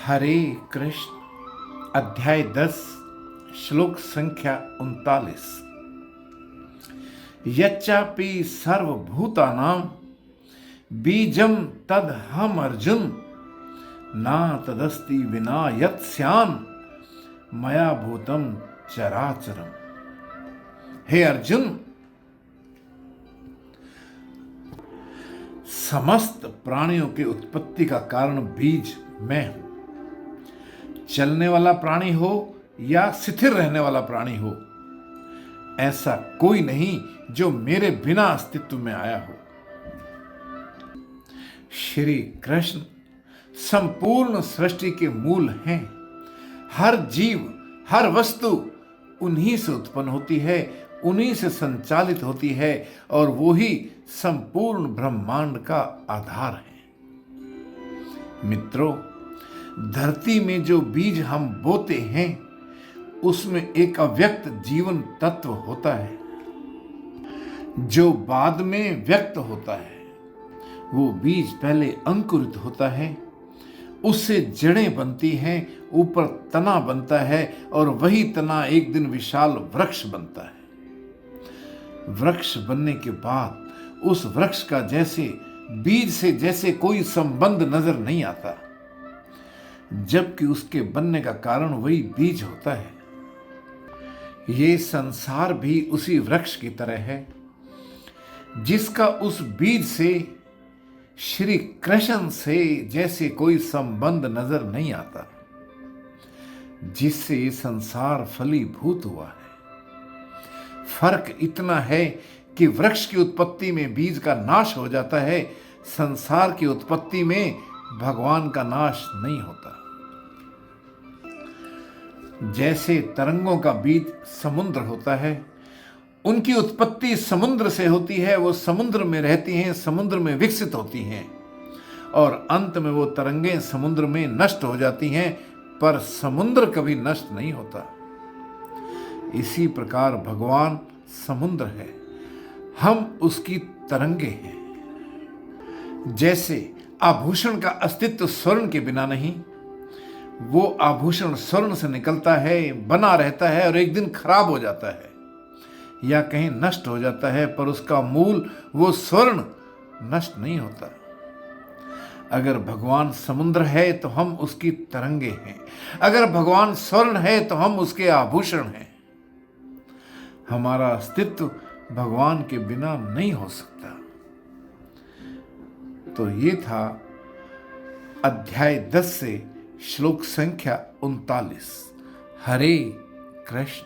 हरे कृष्ण। अध्याय 10 श्लोक संख्या 39। यच्चापि सर्वभूतानां बीजं तदहम् अर्जुन ना तदस्ति विना यत् स्यान् मया भूतं चराचरम्। हे अर्जुन, समस्त प्राणियों की उत्पत्ति का कारण बीज मैं हूं। चलने वाला प्राणी हो या स्थिर रहने वाला प्राणी हो, ऐसा कोई नहीं जो मेरे बिना अस्तित्व में आया हो। श्री कृष्ण संपूर्ण सृष्टि के मूल हैं। हर जीव, हर वस्तु उन्हीं से उत्पन्न होती है, उन्हीं से संचालित होती है और वो ही संपूर्ण ब्रह्मांड का आधार है। मित्रों, धरती में जो बीज हम बोते हैं उसमें एक अव्यक्त जीवन तत्व होता है जो बाद में व्यक्त होता है। वो बीज पहले अंकुरित होता है, उससे जड़ें बनती हैं, ऊपर तना बनता है और वही तना एक दिन विशाल वृक्ष बनता है। वृक्ष बनने के बाद उस वृक्ष का जैसे बीज से जैसे कोई संबंध नजर नहीं आता, जबकि उसके बनने का कारण वही बीज होता है। ये संसार भी उसी वृक्ष की तरह है जिसका उस बीज से, श्री कृष्ण से जैसे कोई संबंध नजर नहीं आता, जिससे ये संसार फलीभूत हुआ है। फर्क इतना है कि वृक्ष की उत्पत्ति में बीज का नाश हो जाता है, संसार की उत्पत्ति में भगवान का नाश नहीं होता। जैसे तरंगों का बीज समुद्र होता है, उनकी उत्पत्ति समुद्र से होती है, वो समुद्र में रहती हैं, समुद्र में विकसित होती हैं और अंत में वो तरंगें समुद्र में नष्ट हो जाती हैं, पर समुद्र कभी नष्ट नहीं होता। इसी प्रकार भगवान समुद्र है, हम उसकी तरंगे हैं। जैसे आभूषण का अस्तित्व स्वर्ण के बिना नहीं, वो आभूषण स्वर्ण से निकलता है, बना रहता है और एक दिन खराब हो जाता है या कहीं नष्ट हो जाता है, पर उसका मूल वो स्वर्ण नष्ट नहीं होता। अगर भगवान समुद्र है तो हम उसकी तरंगे हैं, अगर भगवान स्वर्ण है तो हम उसके आभूषण हैं। हमारा अस्तित्व भगवान के बिना नहीं हो सकता। तो ये था अध्याय 10 से श्लोक संख्या 39। हरे कृष्ण।